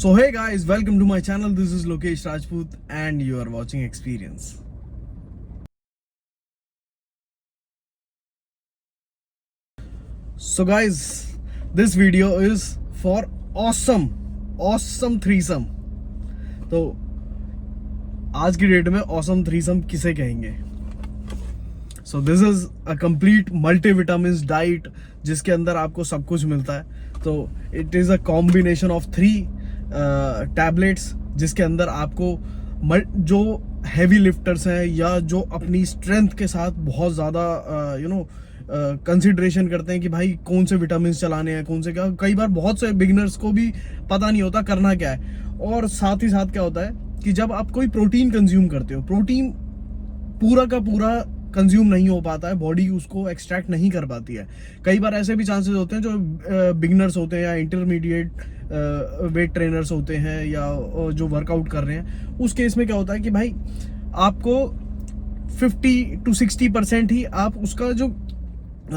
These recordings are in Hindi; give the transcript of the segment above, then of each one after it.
So hey guys, welcome to my channel. This is Lokesh Rajput and you are watching Experience. So guys, this video is for awesome threesome. तो आज की डेट में awesome threesome किसे कहेंगे? So this is a complete multivitamins diet जिसके अंदर आपको सब कुछ मिलता है. तो it is a combination of 3 tablets जिसके अंदर आपको जो हैवी लिफ्टर्स हैं या जो अपनी स्ट्रेंथ के साथ बहुत ज़्यादा कंसिडरेशन करते हैं कि भाई कौन से विटामिन चलाने हैं, कौन से क्या. कई बार बहुत से बिगिनर्स को भी पता नहीं होता करना क्या है. और साथ ही साथ क्या होता है कि जब आप कोई प्रोटीन कंज्यूम करते हो, प्रोटीन पूरा का पूरा कंज्यूम नहीं हो पाता है, बॉडी उसको एक्सट्रैक्ट नहीं कर पाती है. कई बार ऐसे भी चांसेस होते हैं जो बिगिनर्स होते हैं या इंटरमीडिएट वेट ट्रेनर्स होते हैं या जो वर्कआउट कर रहे हैं, उस केस में क्या होता है कि भाई आपको 50 to 60% ही आप उसका जो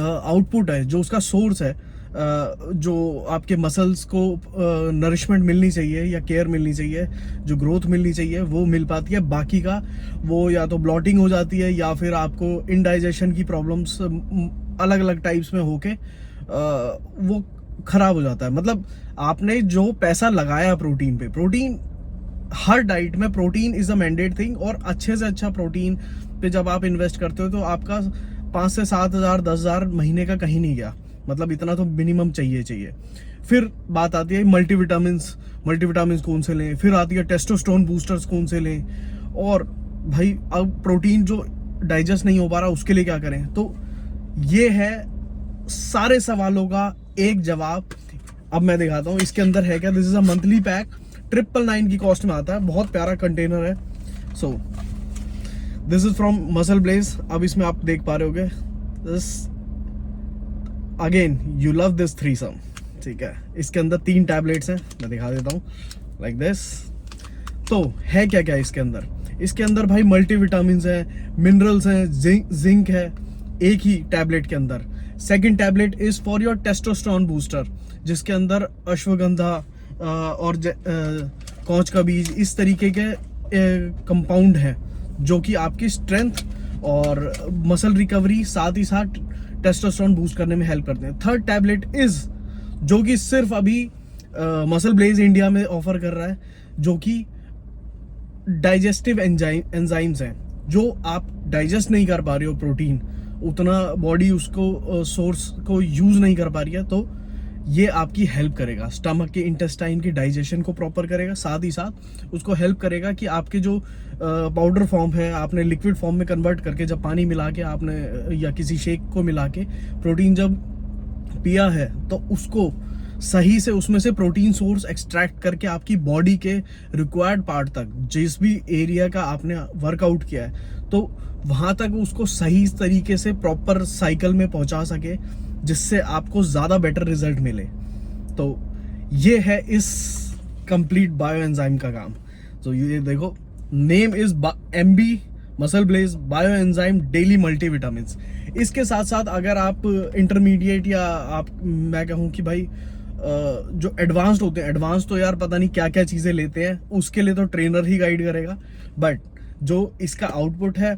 आउटपुट है, जो उसका सोर्स है, जो आपके मसल्स को नरिशमेंट मिलनी चाहिए या केयर मिलनी चाहिए, जो ग्रोथ मिलनी चाहिए वो मिल पाती है. बाकी का वो या तो ब्लॉटिंग हो जाती है या फिर आपको इनडाइजेशन की प्रॉब्लम्स अलग अलग टाइप्स में होके वो खराब हो जाता है. मतलब आपने जो पैसा लगाया प्रोटीन पे, प्रोटीन हर डाइट में protein is a mandate thing. और अच्छे से अच्छा प्रोटीन पे जब आप इन्वेस्ट करते हो तो आपका 5 से 7 हज़ार 10 हज़ार महीने का कहीं नहीं गया. मतलब इतना तो मिनिमम चाहिए. फिर बात आती है मल्टीविटामिन्स कौन से लें, फिर आती है टेस्टोस्टेरोन बूस्टर्स कौन से लें, और भाई अब प्रोटीन जो डाइजेस्ट नहीं हो पा रहा उसके लिए क्या करें. तो ये है सारे सवालों का एक जवाब. अब मैं दिखाता हूँ इसके अंदर है क्या. This is a monthly pack, 999 की कॉस्ट में आता है. बहुत प्यारा कंटेनर है. So this is from Muscle Blaze. अब इसमें आप देख पा रहे होगे, this again you love this threesome. ठीक है, इसके अंदर 3 टैबलेट्स हैं, मैं दिखा देता हूँ लाइक दिस. तो है क्या क्या इसके अंदर. इसके अंदर भाई मल्टीविटामिन्स हैं, मिनरल्स हैं, जिंक है एक ही टैबलेट के अंदर. Second tablet is for your testosterone booster, जिसके अंदर अश्वगंधा और कौच का बीज, इस तरीके के कंपाउंड है जो कि आपकी स्ट्रेंथ और मसल रिकवरी साथ ही साथ टेस्टोस्टेरोन बूस्ट करने में हेल्प करते हैं. थर्ड टैबलेट इज जो कि सिर्फ अभी मसल ब्लेज इंडिया में ऑफर कर रहा है, जो कि डाइजेस्टिव एंजाइम्स हैं. जो आप डाइजेस्ट नहीं कर पा रहे हो प्रोटीन, उतना बॉडी उसको सोर्स को यूज नहीं कर पा रही है, तो ये आपकी हेल्प करेगा. स्टमक के इंटेस्टाइन की डाइजेशन को प्रॉपर करेगा, साथ ही साथ उसको हेल्प करेगा कि आपके जो पाउडर फॉर्म है आपने लिक्विड फॉर्म में कन्वर्ट करके, जब पानी मिला के आपने या किसी शेक को मिला के प्रोटीन जब पिया है तो उसको सही से उसमें से प्रोटीन सोर्स एक्सट्रैक्ट करके आपकी बॉडी के रिक्वायर्ड पार्ट तक, जिस भी एरिया का आपने वर्कआउट किया है, तो वहाँ तक उसको सही तरीके से प्रॉपर साइकिल में पहुँचा सके, जिससे आपको ज़्यादा बेटर रिजल्ट मिले. तो ये है इस कंप्लीट बायो एंजाइम का काम. तो ये देखो, name is MB Muscle Blaze bio enzyme daily multivitamins. इसके साथ साथ अगर आप इंटरमीडिएट या आप मैं कहूँ कि भाई जो एडवांस्ड होते हैं, एडवांस तो यार पता नहीं क्या क्या चीज़ें लेते हैं, उसके लिए तो ट्रेनर ही गाइड करेगा. बट जो इसका आउटपुट है,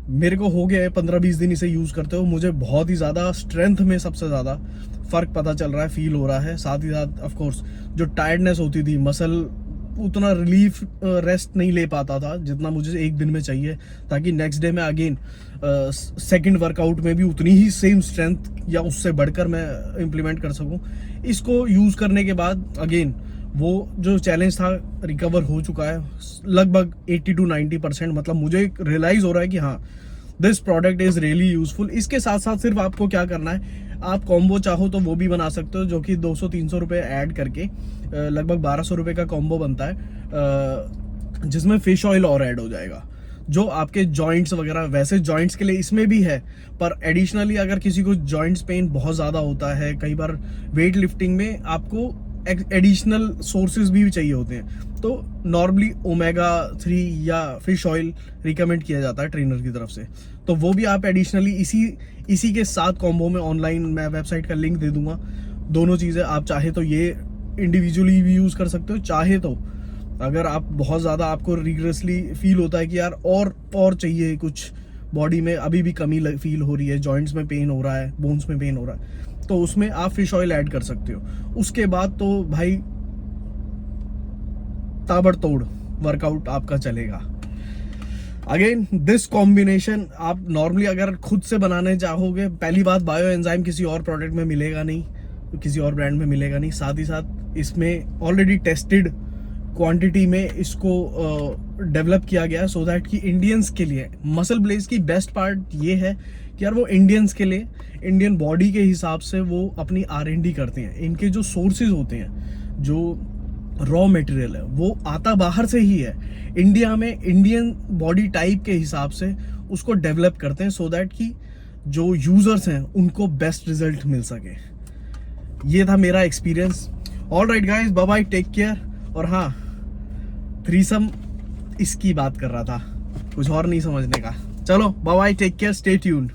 मेरे को हो गया है 15-20 दिन इसे यूज़ करते हो, मुझे बहुत ही ज़्यादा स्ट्रेंथ में सबसे ज़्यादा फ़र्क पता चल रहा है, फील हो रहा है. साथ ही साथ ऑफ कोर्स जो टायर्डनेस होती थी, मसल उतना रिलीफ रेस्ट नहीं ले पाता था जितना मुझे एक दिन में चाहिए, ताकि नेक्स्ट डे में अगेन सेकंड वर्कआउट में भी उतनी ही सेम स्ट्रेंथ या उससे बढ़कर मैं इम्प्लीमेंट कर सकूं. इसको यूज़ करने के बाद अगेन वो जो चैलेंज था रिकवर हो चुका है लगभग 80 to 90%. मतलब मुझे रियलाइज़ हो रहा है कि हाँ, this product is really useful. इसके साथ साथ सिर्फ आपको क्या करना है, आप कॉम्बो चाहो तो वो भी बना सकते हो, जो कि 200-300 रुपये ऐड करके लगभग 1200 रुपये का कॉम्बो बनता है, जिसमें फिश ऑयल और ऐड हो जाएगा, जो आपके जॉइंट्स वगैरह, वैसे जॉइंट्स के लिए इसमें भी है, पर एडिशनली अगर किसी को जॉइंट्स पेन बहुत ज़्यादा होता है, कई बार वेट लिफ्टिंग में आपको एडिशनल सोर्सेज भी चाहिए होते हैं, तो नॉर्मली ओमेगा 3 या फिश ऑयल रिकमेंड किया जाता है ट्रेनर की तरफ से. तो वो भी आप एडिशनली इसी के साथ कॉम्बो में ऑनलाइन मैं वेबसाइट का लिंक दे दूंगा. दोनों चीज़ें आप चाहे तो ये इंडिविजुअली भी यूज़ कर सकते हो, चाहे तो अगर आप बहुत ज़्यादा आपको रिग्रेसली फील होता है कि यार और चाहिए कुछ, बॉडी में अभी भी कमी फील हो रही है, जॉइंट्स में पेन हो रहा है, बोन्स में पेन हो रहा है, तो उसमें आप फिश ऑयल ऐड कर सकते हो। उसके बाद तो भाई ताबड़तोड़ वर्कआउट आपका चलेगा। अगेन दिस कॉम्बिनेशन आप नॉर्मली अगर खुद से बनाने चाहोगे, पहली बात बायो एंजाइम किसी और प्रोडक्ट में मिलेगा नहीं, किसी और ब्रांड में मिलेगा नहीं, साथ ही साथ इसमें ऑलरेडी टेस्टेड क्वांटिटी में इसको डेवलप किया गया है, सो दैट कि इंडियंस के लिए मसल ब्लेज की बेस्ट पार्ट ये है कि यार वो इंडियंस के लिए, इंडियन बॉडी के हिसाब से वो अपनी R&D करते हैं। इनके जो सोर्सेज होते हैं, जो रॉ मटेरियल है, वो आता बाहर से ही है, इंडिया में इंडियन बॉडी टाइप के हिसाब से उसको डेवलप करते हैं, सो दैट कि जो यूजर्स हैं उनको बेस्ट रिजल्ट मिल सके। ये था मेरा experience. All right guys, bye bye, take care. और हाँ, थ्रीसम इसकी बात कर रहा था, कुछ और नहीं समझने का। चलो bye bye, take care, stay tuned.